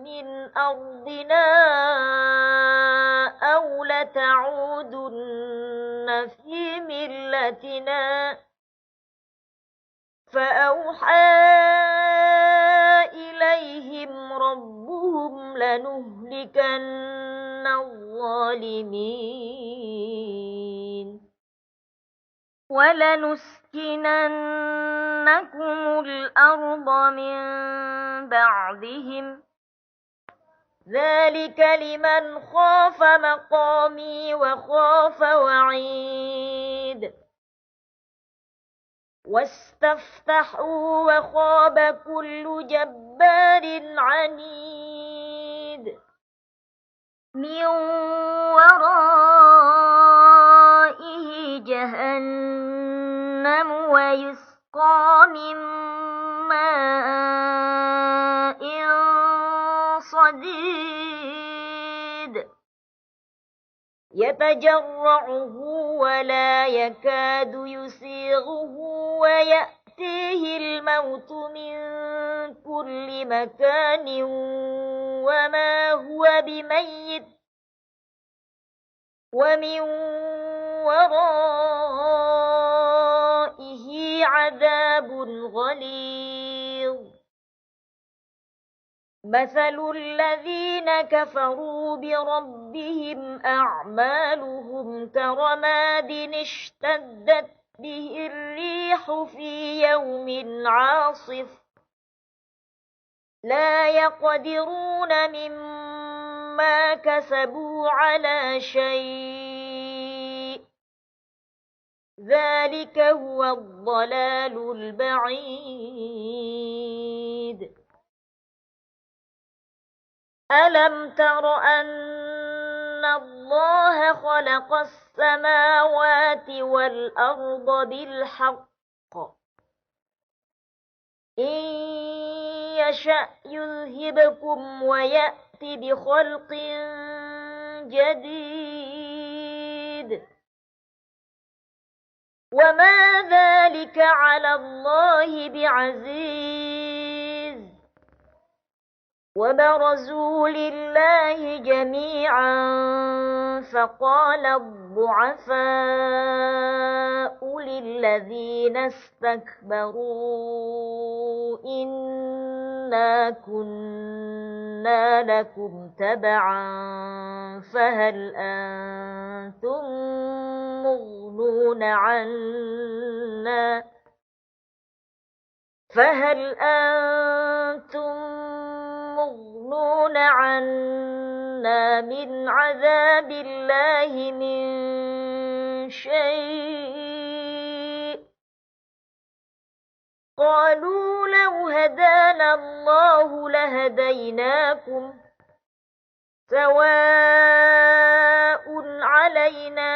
من أرضنا أو لتعودن في ملتنا فأوحى إليهم ربهم لنهلكن الظالمين ولنسكننكم الأرض من بعدهم ذلك لمن خاف مقامي وخاف وعيد واستفتحوا وخاب كل جبار عنيد من ورائه جهنم جهنم ويسقى من ماء صديد يتجرعه ولا يكاد يسيغه ويأتيه الموت من كل مكان وما هو بميت ومن ورائه عذاب غليظ مثل الذين كفروا بربهم أعمالهم كرماد اشتدت به الريح في يوم عاصف لا يقدرون مما كسبوا على شيء ذلك هو الضلال البعيد ألم تر أن الله خلق السماوات والأرض بالحق إن يشأ يذهبكم ويأت بخلق جديد وما ذلك على الله بعزيز وبرزوا لله جميعا فقال الضعفاء للذين استكبروا إنا كنا لكم تبعا فهل أنتم مغنون عنا من عذاب الله من شيء قالوا لو هدانا الله لهديناكم سواء علينا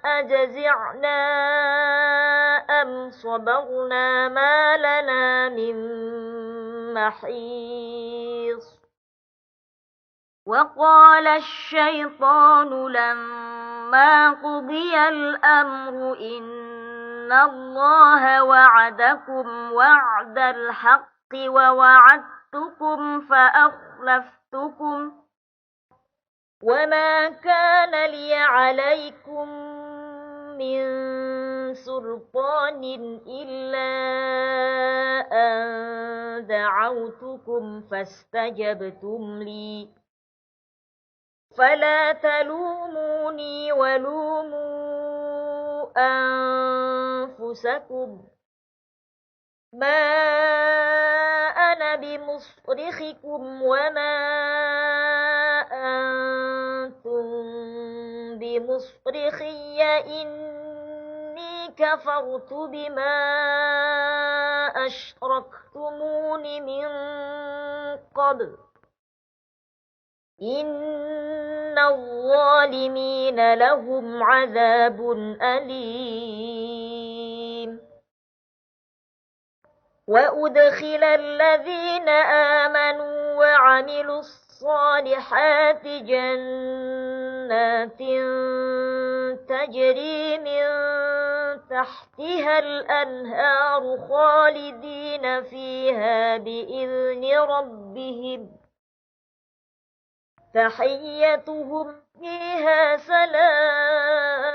أجزعنا أم صبرنا ما لنا من محيص وقال الشيطان لما قضي الأمر إن الله وعدكم وعد الحق ووعدتكم فأخلفتكم وما كان لي عليكم من سلطان إلا أن دعوتكم فاستجبتم لي فلا تلوموني ولوموا أنفسكم ما أنا بمصرخكم وما أنتم بمصرخي إني كفرت بما أشركتمون من قبل إن الظالمين لهم عذاب أليم وأدخل الذين آمنوا وعملوا الصالحات جنات تجري من تحتها الأنهار خالدين فيها بإذن ربهم تحيتهم فيها سلام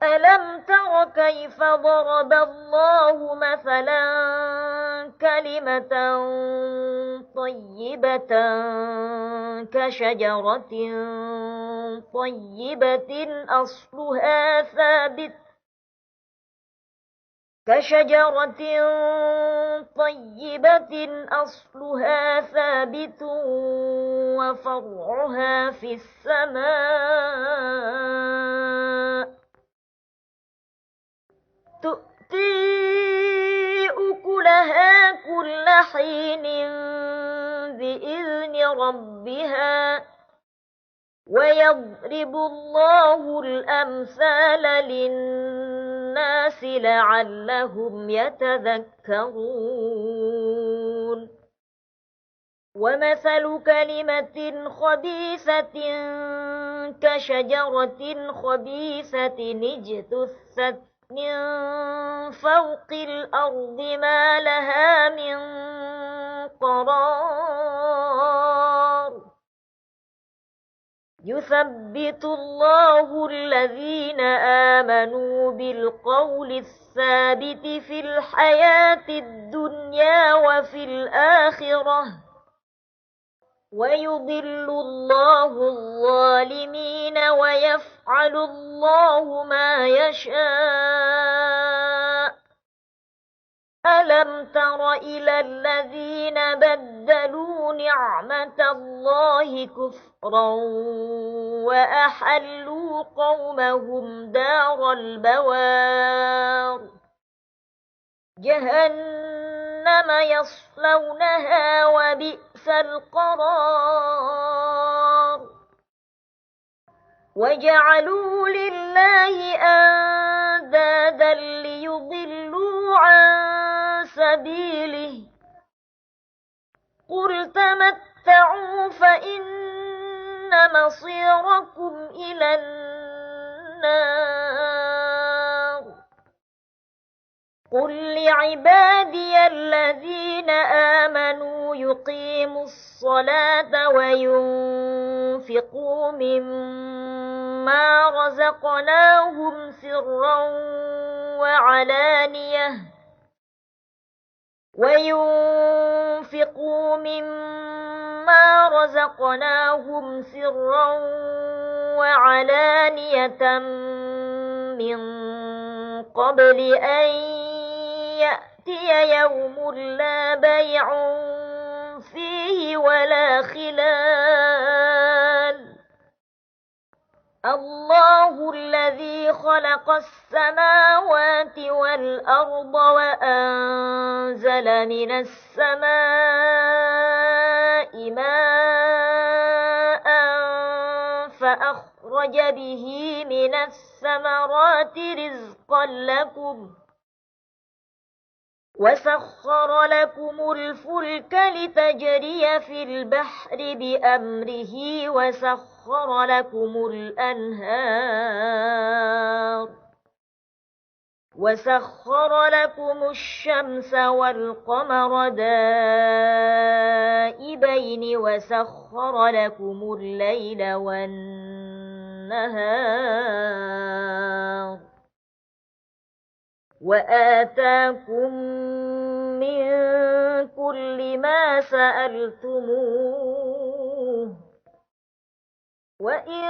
ألم تر كيف ضرب الله مثلا كلمة طيبة كشجرة طيبة أصلها ثابت وفرعها في السماء تؤتي أكلها كل حين بإذن ربها ويضرب الله الأمثال للناس لعلهم يتذكرون ومثل كلمة خبيثة كشجرة خبيثة اجتثت من فوق الأرض ما لها من قرار يثبت الله الذين آمنوا بالقول الثابت في الحياة الدنيا وفي الآخرة ويضل الله الظالمين ويفعل الله ما يشاء ألم تر إلى الذين بدلوا نعمة الله كفرا وأحلوا قومهم دار البوار جهنم يصلونها وبئس القرار وجعلوا لله أندادا ليضلوا عن سبيله قل تمتعوا فإن مصيركم إلى النار قل لعبادي الذين آمنوا يقيموا الصلاة وينفقوا مما رزقناهم سرا وعلانية من قبل أن يأتي يوم لا بيع فيه ولا خلال الله الذي خلق السماوات والأرض وأنزل من السماء ماء فأخرج به من الثمرات رزقا لكم وسخر لكم الفلك لتجري في البحر بأمره وسخر لكم الأنهار وسخر لكم الشمس والقمر دائبين وسخر لكم الليل والنهار وآتاكم من كل ما سألتموه وإن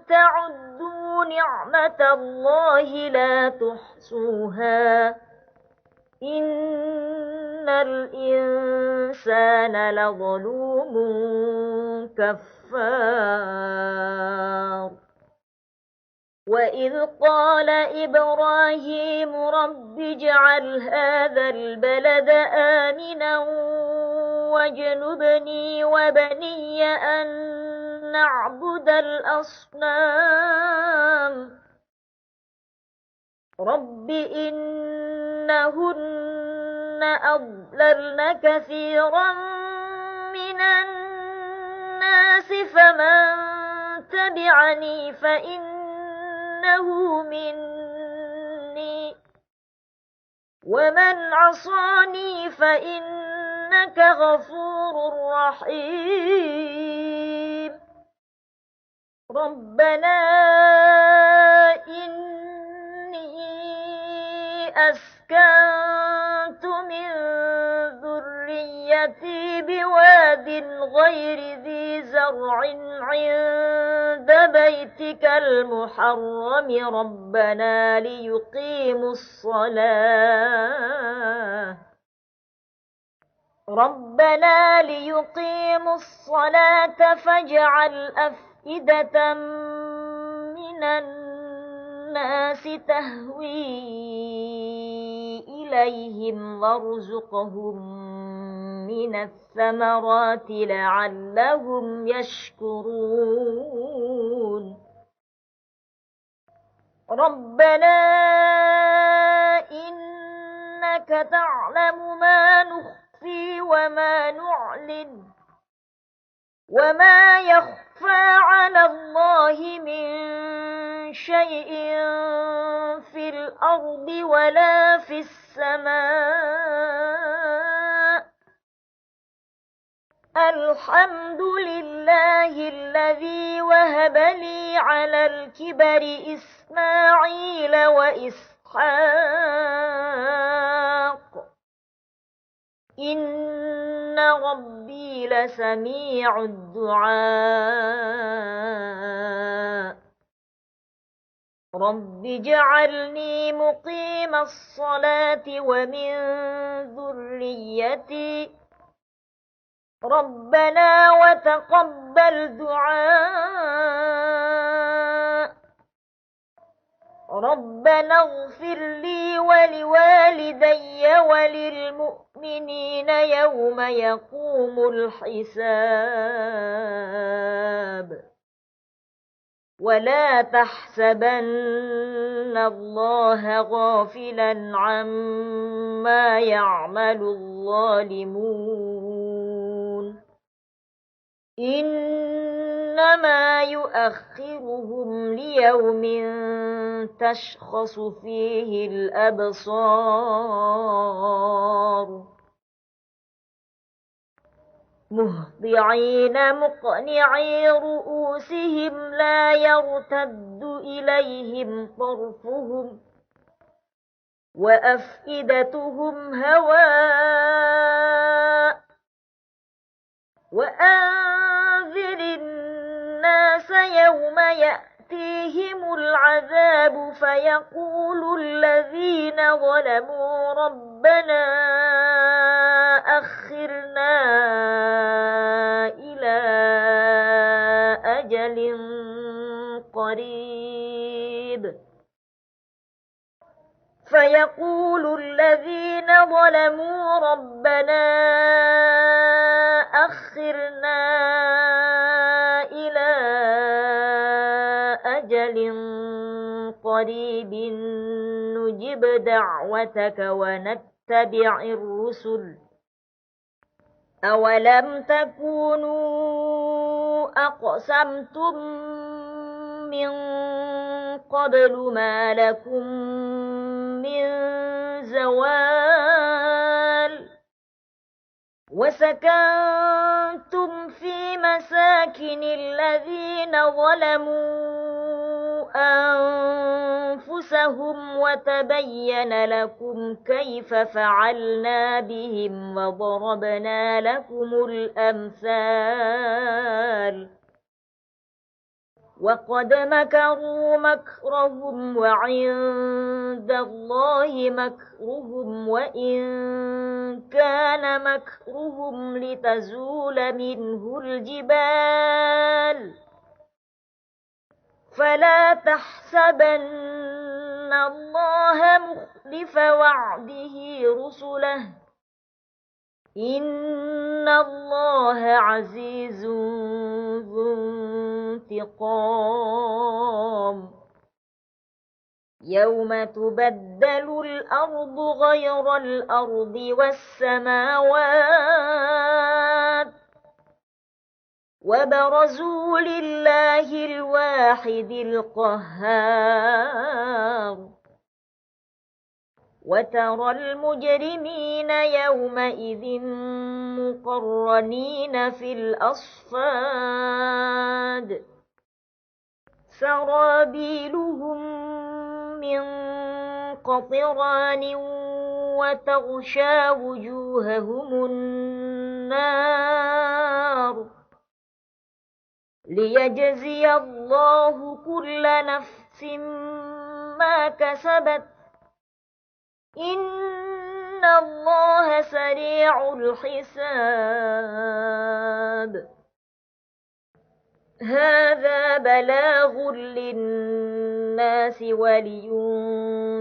تعدوا نعمة الله لا تحصوها إن الإنسان لظلوم كفار وإذ قال إبراهيم رب اجعل هذا البلد آمنا واجنبني وبني أن نعبد الأصنام رب إنهن أضللن كثيرا من الناس فمن تبعني فإنه مني ومن عصاني فإنك غفور رحيم ربنا إني أسكنت من ذريتي بواد غير ذي زرع عند بيتك المحرم ربنا ليقيموا الصلاة فاجعل أفئدة من الناس تهوي إليهم وارزقهم من الثمرات لعلهم يشكرون ربنا إنك تعلم ما نخفي وما نعلن وما يخفى على الله من شيء في الأرض ولا في السماء الحمد لله الذي وهب لي على الكبر إسماعيل وإسحاق إن ربي لسميع الدعاء رب اجعلني مقيم الصلاة ومن ذريتي ربنا وتقبل دعاء ربنا اغفر لي ولوالدي وللمؤمنين يوم يقوم الحساب ولا تحسبن الله غافلا عما يعمل الظالمون إنما يؤخرهم ليوم تشخص فيه الأبصار مهطعين مقنعي رؤوسهم لا يرتد إليهم طرفهم وأفئدتهم هواء وأنذر الناس يوم يأتيهم العذاب فيقول الذين ظلموا ربنا أخرنا إلى أجل قريب فيقول الذين ظلموا ربنا أخرنا إلى أجل قريب نجب دعوتك ونتبع الرسل أولم تكونوا أقسمتم من قبل ما لكم من زوال وسكنتم في مساكن الذين ظلموا أنفسهم وتبين لكم كيف فعلنا بهم وضربنا لكم الأمثال وقد مكروا مكرهم وعند الله مكرهم وإن كان مكرهم لتزول منه الجبال فلا تحسبن الله مخلف وعده رسله إن الله عزيز ذو انتقام يوم تبدل الأرض غير الأرض والسماوات وبرزوا لله الواحد القهار وترى المجرمين يومئذ مقرنين في الأصفاد سرابيلهم من قطران وتغشى وجوههم النار ليجزي الله كل نفس ما كسبت إن الله سريع الحساب هذا بلاغ للناس ولينذروا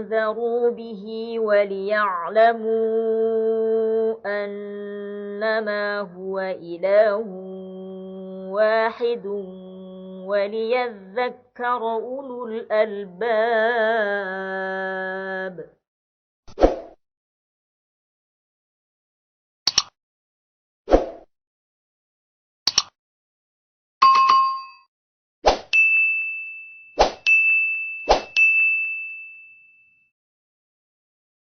به وليعلموا أنما هو إله واحد وليذكر أولو الألباب.